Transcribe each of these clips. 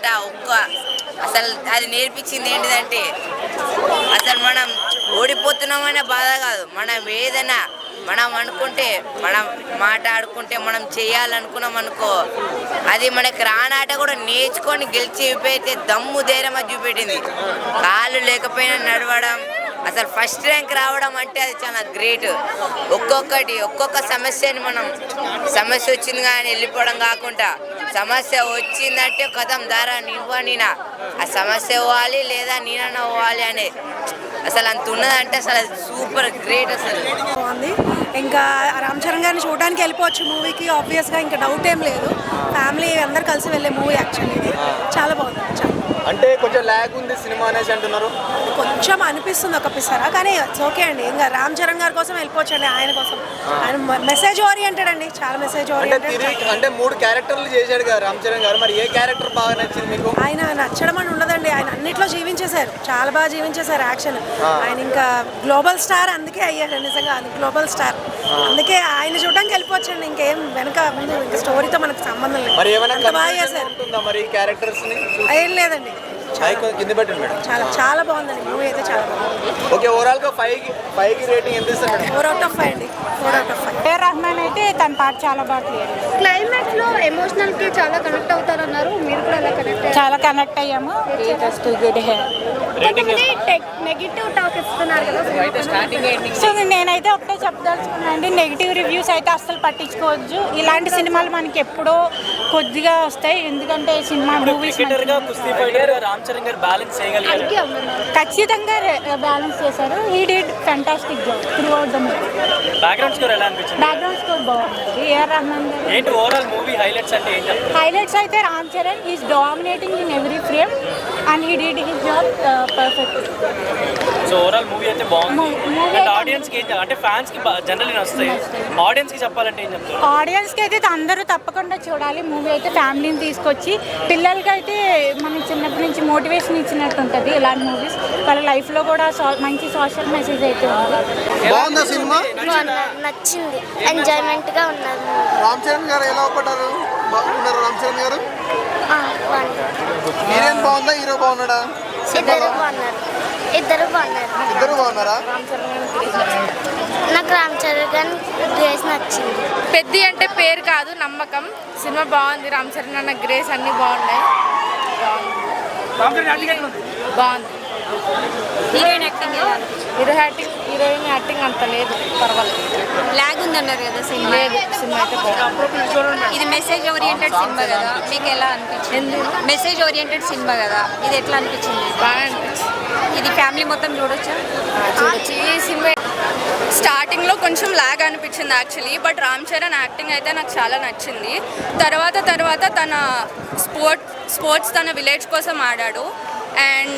మాట అసలు అది నేర్పించింది ఏంటిదంటే అసలు మనం ఓడిపోతున్నామనే బాధ కాదు, మనం ఏదైనా మనం అనుకుంటే, మనం మాట్లాడుకుంటే, మనం చేయాలనుకున్నాం అనుకో, అది మనకి రానాట కూడా నేర్చుకొని గెలిచి చూపెట్టే దమ్ము ధైర్యం చూపెట్టింది. కాళ్ళు లేకపోయినా నడవడం, అసలు ఫస్ట్ ర్యాంక్ రావడం అంటే అది చాలా గ్రేట్. ఒక్కొక్క సమస్యని మనం సమస్య వచ్చింది కానీ వెళ్ళిపోవడం కాకుండా, సమస్య వచ్చిందంటే కథం దారా నీనా ఆ సమస్య పోవాలి లేదా నేనన్నా పోవాలి అనే అసలు అంత ఉన్నదంటే అసలు సూపర్ గ్రేట్. అసలు బాగుంది. ఇంకా రామ్ చరణ్ గారిని చూడడానికి వెళ్ళిపోవచ్చు మూవీకి, ఆబ్వియస్గా ఇంకా డౌట్ ఏం లేదు. ఫ్యామిలీ అందరు కలిసి వెళ్ళే మూవీ యాక్చువల్లీ ఇది చాలా బాగుంది. అంటే కొంచెం ల్యాగ్ ఉంది సినిమా అనేసి అంటున్నారు, కొంచెం అనిపిస్తుంది ఒక పిసరా, కానీ ఇట్స్ ఓకే అండి. ఇంకా రామ్ చరణ్ గారి కోసం వెళ్ళిపోవచ్చు అండి, ఆయన కోసం. ఆయన మెసేజ్ ఓరియంటెడ్ అండి, చాలా మెసేజ్ ఓరియంటెడ్. అంటే 3 క్యారెక్టర్లు చేశాడు కదా రామ్ చరణ్ గారు, మరి ఏ క్యారెక్టర్ బాగా నచ్చింది మీకు? ఆయన నచ్చడం అని ఉండదండి, ఆయన అన్నిట్లో జీవించేశారు, చాలా బాగా జీవించేశారు యాక్షన్. ఆయన ఇంకా గ్లోబల్ స్టార్, అందుకే అయ్యారు నిజంగా గ్లోబల్ స్టార్. అందుకే ఆయన చూడడానికి వెళ్ళిపోవచ్చండి, ఇంకేం వెనక ముందు ఇంకా స్టోరీతో మనకు సంబంధం లేదు. అంత బాగా చేశారు. ఏం లేదండి, చాలా చాలా బాగుందండి మూవీ అయితే, చాలా బాగుంది. ఓకే, ఓవరాల్ గా 5 కి రేటింగ్ ఎంత ఇస్తారు? 4 out of 5 అండి, 4 out of 5. ఏ రహమాన్ అయితే తన పాట చాలా బాగా క్లియర్. క్లైమాక్స్ లో ఎమోషనల్ కి చాలా కనెక్ట్ అవుతారన్నారు, మీరు కూడా అలా కనెక్ట్ అయ్యారు? చాలా కనెక్ట్ అయ్యాము. నెగిటివ్ టాక్ ఇస్తున్నారు కదా, సో నేనైతే ఒకటే చెప్పదలుచుకున్నాను అండి, నెగిటివ్ రివ్యూస్ అయితే అస్సలు పట్టించుకోవచ్చు. ఇలాంటి సినిమాలు మనకి ఎప్పుడో కొద్దిగా వస్తాయి, ఎందుకంటే సినిమా మూవీస్ ఖచ్చితంగా బ్యాలెన్స్ చేశారు. He did fantastic job through out the movie. Background score ఎలా అనిపించింది? బ్యాక్గ్రౌండ్ స్కోర్ బాగుంది. ఏఆర్ రెహమాన్ గారు. ఏంటి ఓవరాల్ మూవీ హైలైట్స్ అంటే ఏంటి? హైలైట్స్ అయితే Ram Charan is dominating in every frame and he did his job perfect. So overall movie అయితే బాగుంది. అండ్ ఆడియన్స్ కి అంటే ఫ్యాన్స్ కి జనరల్లీ నచ్చుతాయి, ఆడియన్స్ కి చెప్పాలంటే ఏం చెప్తారు? ఆడియన్స్ కి అయితే అందరూ తప్పకుండా చూడాలి మూవీ అయితే. ఫ్యామిలీని తీసుకొచ్చి పిల్లలకి అయితే మనకి చిన్నప్పటి నుంచి మోటివేషన్ ఇచ్చినట్టు ఉంటుంది ఇలాంటి మూవీస్. వాళ్ళ లైఫ్లో కూడా మంచి సోషల్ మెసేజ్ అయితే ఉంది. బాగుందా సినిమా? నచ్చింది, ఎంజాయ్మెంట్ గా ఉన్నది. రామ్ చరణ్ గారు ఎలా పడ్డారు? బాగున్నారు రామ్ చరణ్ గారు. హీరోయిన్ బాగుందా, హీరో బాగున్నాడా? ఇద్దరు బాగున్నారా? నాకు రామ్ చరణ్ గారి గ్రేస్ నచ్చింది. పెద్ది అంటే పేరు కాదు, నమ్మకం. సినిమా బాగుంది. రామ్ చరణ్ అన్న గ్రేస్ అన్ని బాగున్నాయి. బాగుంది. హీరోయిన్ యాక్టింగ్ హీరోయిన్ యాక్టింగ్ అంత లేదు, పర్వాలేదు. లాగ్ ఉందన్నారు కదా సినిమా. లేదు, సినిమా అయితే బాగుంది. ఇది మెసేజ్ ఓరియంటెడ్ సినిమా కదా, మీకు ఎలా అనిపించింది? మెసేజ్ ఓరియంటెడ్ సినిమా కదా, ఇది ఎట్లా అనిపించింది? బాగా అనిపించింది. ఇది ఫ్యామిలీ మొత్తం చూడొచ్చా? చూడొచ్చు. ఈ సినిమా స్టార్టింగ్లో కొంచెం లాగ్ అనిపించింది actually, but Ram Charan acting అయితే నాకు చాలా నచ్చింది. తర్వాత తన స్పోర్ట్స్ తన విలేజ్ కోసం ఆడాడు and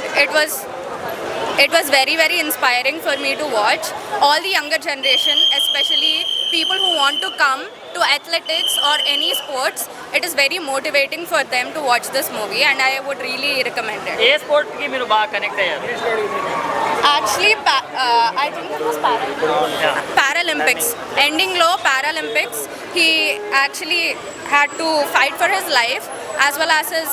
it was very very inspiring for me to watch. All the younger generation, especially people who want to come to athletics or any sports, it is very motivating for them to watch this movie and I would really recommend it. A sport కి మీరు బాగా connect అయ్యారు? Actually I think it was Paralympics. Ending low Paralympics, he actually had to fight for his life as well as his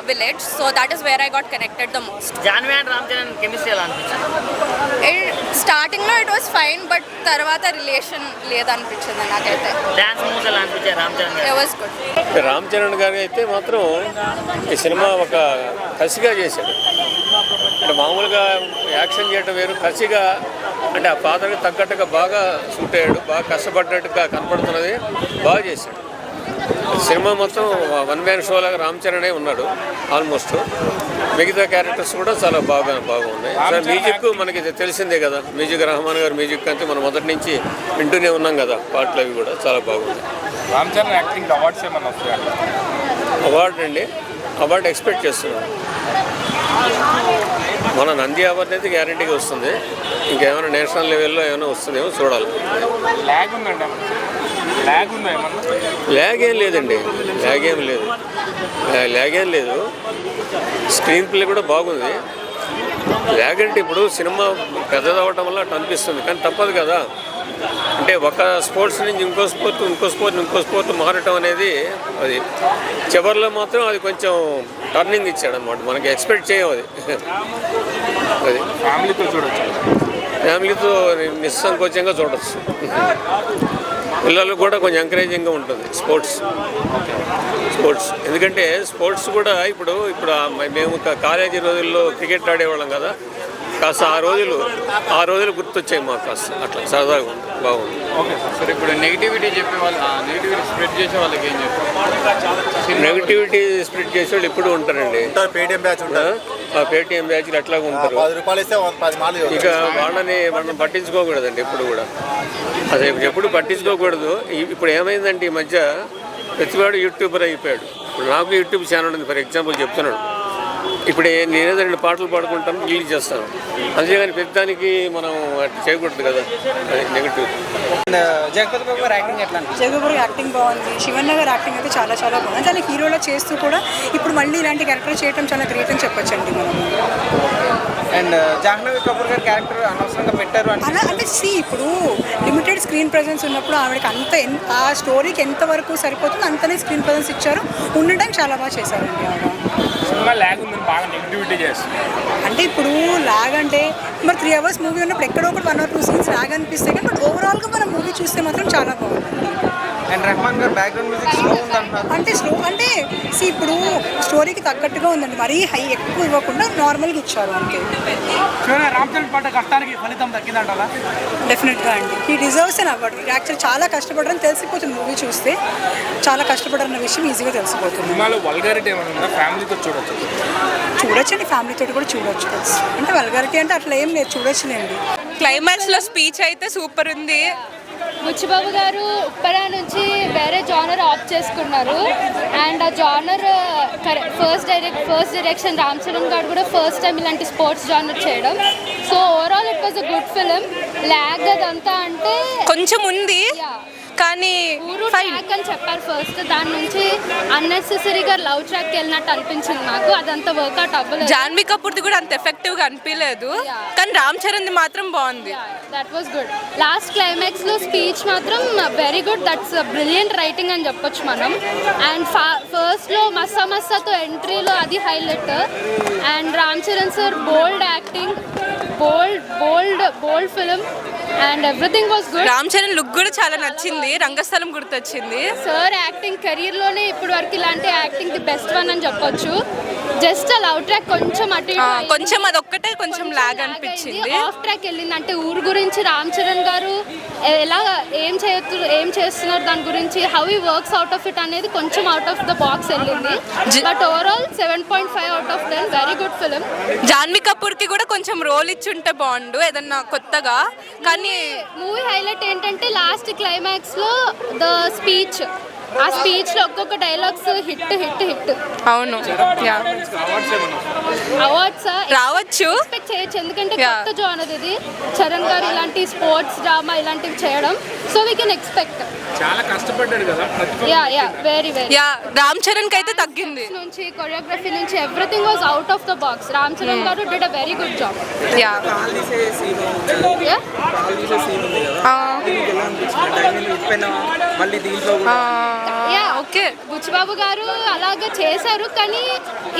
village, so that is where I got connected the most. Janhvi and Ram Charan chemistry ఎలా అనిపించింది? Starting లో it was fine, but తర్వాత relation లేదనిపించింది నాకైతే. Dance moves ఎలా అనిపించాయి Ram Charan garu? It was good. Ram Charan garu అయితే మాత్రం ఈ సినిమా ఒక కసిగా చేశాడు. అంటే మామూలుగా యాక్షన్ చేయడం వేరు, కసిగా అంటే ఆ పాత్రకి తగ్గట్టుగా బాగా షూట్ అయ్యాడు, బాగా కష్టపడ్డట్టుగా కనపడుతున్నది, బాగా చేశాడు. సినిమా మొత్తం 1 man షో లాగా రామ్ చరణే ఉన్నాడు ఆల్మోస్ట్. మిగతా క్యారెక్టర్స్ కూడా చాలా బాగున్నాయి. సార్ మ్యూజిక్ మనకి తెలిసిందే కదా, మ్యూజిక్ రెహమాన్ గారు మ్యూజిక్ అంటే మనం మొదటి నుంచి వింటూనే ఉన్నాం కదా, పాటలు అవి కూడా చాలా బాగున్నాయి. రామ్ చరణ్ యాక్టింగ్ అవార్డ్స్ ఏమన్నా వస్తాయి? అవార్డు అండి, అవార్డు ఎక్స్పెక్ట్ చేస్తున్నాం. మన నంది అవార్డు అయితే గ్యారంటీగా వస్తుంది, ఇంకేమైనా నేషనల్ లెవెల్లో ఏమైనా వస్తుందేమో చూడాలి. ల్యాగ్ ఉందండి, ల్యాగ్ ఉందా ఏమన్నా? ల్యాగ్ ఏం లేదండి, ల్యాగ్ ఏం లేదు. స్క్రీన్ ప్లే కూడా బాగుంది. ల్యాగ్ అంటే ఇప్పుడు సినిమా పెద్దదవ్వటం వల్ల అటు అనిపిస్తుంది, కానీ తప్పదు కదా. అంటే ఒక స్పోర్ట్స్ నుంచి ఇంకో స్పోర్ట్ మారటం అనేది అది చివరిలో మాత్రం అది కొంచెం టర్నింగ్ ఇచ్చాడు అనమాట. మనకి ఎక్స్పెక్ట్ చేయం అది. అది ఫ్యామిలీతో చూడొచ్చు. ఫ్యామిలీతో నిస్సంకోచంగా చూడొచ్చు. పిల్లలకు కూడా కొంచెం ఎంకరేజింగ్గా ఉంటుంది స్పోర్ట్స్. ఎందుకంటే స్పోర్ట్స్ కూడా ఇప్పుడు మేము కాలేజీ రోజుల్లో క్రికెట్ ఆడేవాళ్ళం కదా, కాస్త ఆ రోజులు గుర్తొచ్చాయి మాకు. కాస్త అట్లా సరదాగా ఉంది, బాగుంది. ఓకే సార్, ఇప్పుడు నెగిటివిటీ చెప్పే వాళ్ళు, నెగిటివిటీ స్ప్రెడ్ చేసే వాళ్ళకి ఏం చెప్తారు? నెగిటివిటీ స్ప్రెడ్ చేసే వాళ్ళు ఇప్పుడు ఉంటారండి. పేటిఎం బ్యాచ్ ఉంటారు, ఆ పేటిఎం బ్యాచ్లు అట్లాగా ఉంటారు. 10 రూపాయలు ఇస్తే 10 మాలు. ఇక మనం పట్టించుకోకూడదండి ఎప్పుడు కూడా. అదే ఎప్పుడు పట్టించుకోకూడదు. ఇప్పుడు ఏమైందంటే ఈ మధ్య ప్రతివాడు యూట్యూబర్ అయిపోయాడు. ఇప్పుడు నాకు యూట్యూబ్ ఛానల్ ఉంది, ఫర్ ఎగ్జాంపుల్ చెప్తున్నాడు. ఇప్పుడు నేనేదో 2 పాటలు పాడుకుంటాను, రిలీజ్ చేస్తాను. అంతేగాని పెద్దానికి మనం అట్లా చేయకూడదు కదా, అది నెగిటివ్. జగపతి బాబు గారు యాక్టింగ్ ఎట్లా? జగపతి గారి యాక్టింగ్ బాగుంది. శివన్న గారి యాక్టింగ్ అయితే చాలా చాలా బాగుంది. చాలా హీరోలో చేస్తూ కూడా ఇప్పుడు మళ్ళీ ఇలాంటి క్యారెక్టర్ చేయడం చాలా గ్రేట్ అని చెప్పొచ్చండి మనం. అండ్ జాహ్నవి కపూర్ గారి క్యారెక్టర్ అనవసరంగా పెట్టారు అంటే ఇప్పుడు లిమిటెడ్ స్క్రీన్ ప్రెజెన్స్ ఉన్నప్పుడు ఆవిడకి ఆ స్టోరీకి ఎంతవరకు సరిపోతుందో అంతనే స్క్రీన్ ప్రెజెన్స్ ఇచ్చారు. ఉండడం చాలా బాగా చేశారండి ఆవిడ. సినిమా ల్యాగ్ ఉందని బాగా నెగిటివిటీ చేస్తుంది. అంటే ఇప్పుడు లాగ్ అంటే మరి 3 అవర్స్ మూవీ ఉన్నప్పుడు ఎక్కడో ఒకటి 1 or 2 సీన్స్ లాగ్ అనిపిస్తాయి, కానీ బట్ ఓవరాల్గా మనం మూవీ చూస్తే మాత్రం చాలా బాగుంది. అండ్ రెహమాన్ గారు బ్యాక్గ్రౌండ్ మ్యూజిక్ స్లో ఉందంటున్నారు. అంటే ఇప్పుడు స్టోరీకి తగ్గట్టుగా ఉందండి, మరీ హై ఎక్కువ ఇవ్వకుండా నార్మల్గా ఇచ్చారు అంతే. రామ్ చరణ్ పడ్డ కష్టానికి ఫలితం దక్కిందంటారా? డెఫినెట్గా అండి, ఈ డిజర్వ్స్ అని అవ్వడు. యాక్చువల్లీ చాలా కష్టపడరని తెలిసిపోతుంది మూవీ చూస్తే. చాలా కష్టపడరన్న విషయం ఈజీగా తెలిసిపోతుంది. సినిమాలో వల్గారిటీ ఏమైనా ఉందా? ఫ్యామిలీతో చూడొచ్చండి, ఫ్యామిలీతో కూడా చూడొచ్చు. అంటే వల్గారిటీ అంటే అట్లా ఏం లేదు, చూడొచ్చులేండి. క్లైమాక్స్లో స్పీచ్ అయితే సూపర్ ఉంది. బుచ్చిబాబు గారు ఉప్పరా నుంచి వేరే జానర్ ఆప్ చేసుకున్నారు. అండ్ ఆ genre first direction Ram Charan గారు కూడా ఫస్ట్ టైం ఇలాంటి స్పోర్ట్స్ జానర్ చేయడం. So overall it was a good film. Lag అదంతా అంటే కొంచెం ఉంది, కానీ ట్రాక్ అని చెప్పారు ఫస్ట్. దాని నుంచి అన్నెసెసరీగా లవ్ ట్రాక్ వెళ్ళినట్టు అనిపించింది నాకు. అదంతా వర్కౌట్ అవ్వలేదు. జాన్వీ కపూర్ది కూడా అంత ఎఫెక్టివ్గా అనిపించలేదు, కానీ రామ్ చరణ్ది మాత్రం బాగుంది. That was good. లాస్ట్ క్లైమాక్స్లో స్పీచ్ మాత్రం very good. That's brilliant writing అని చెప్పొచ్చు మనం. అండ్ ఫస్ట్లో మస్సాతో ఎంట్రీలో అది highlight. And Ram Charan sir bold acting, bold film and everything was good. Ram Charan look కూడా చాలా నచ్చింది, రంగస్థలం గుర్తొచ్చింది. సార్ యాక్టింగ్ కెరీర్లోనే ఇప్పటి వరకు ఇలాంటి యాక్టింగ్ ది బెస్ట్ వన్ అని చెప్పొచ్చు. జస్ట్ ఆ లవ్ ట్రాక్ కొంచెం అటు కొంచెం అదొక్కటే కొంచెం లాగ్ అనిపించింది. ఆఫ్ ట్రాక్ వెళ్ళింది. అంటే ఊరు గురించి రామ్ చరణ్ గారు ఎలా ఏం చేస్తున్నారు దాని గురించి, హౌ ఈ వర్క్స్ అవుట్ ఆఫ్ ఇట్ అనేది కొంచెం అవుట్ ఆఫ్ ద బాక్స్ వెళ్ళింది. But overall 7.5 out of 10. Very good film. Janhvi కపూర్కి కూడా కొంచెం రోల్ ఇచ్చుంటే బాగుండు ఏదన్నా కొత్తగా. కానీ మూవీ హైలైట్ ఏంటంటే లాస్ట్ క్లైమాక్స్లో ద స్పీచ్. ఆ స్పీచ్లో ఒక్కొక్క డైలాగ్స్ హిట్. అవును, అవార్డ్స్ రావచ్చు, ఎక్స్పెక్ట్ చేయొచ్చు. ఎందుకంటే కొత్త జానర్ ఇది. చరణ్ గారు ఇలాంటి స్పోర్ట్స్ డ్రామా ఇలాంటివి చేయడం. So we can expect. చాలా కష్టపడ్డాడు కదా. వెరీ రామ్ చరణ్ కి అయితే తగ్గింది. నుంచి కొరియోగ్రఫీ నుంచి everything was out of the box. Ram Charan garu did a very good job. Okay, Buchibabu garu అలాగే చేశారు, కానీ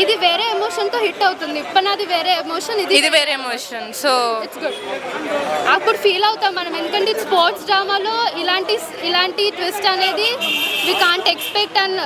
ఇది వేరే ఎమోషన్ తో హిట్ అవుతుంది. ఇప్పనాది వేరే ఎమోషన్, ఇది వేరే ఎమోషన్. So it's good. అప్పుడు ఫీల్ అవుతాం మనం, ఎందుకంటే స్పోర్ట్స్ డ్రామాలో ఇలాంటి ట్విస్ట్ అనేది వి కాంట్ ఎక్స్పెక్ట్. అండ్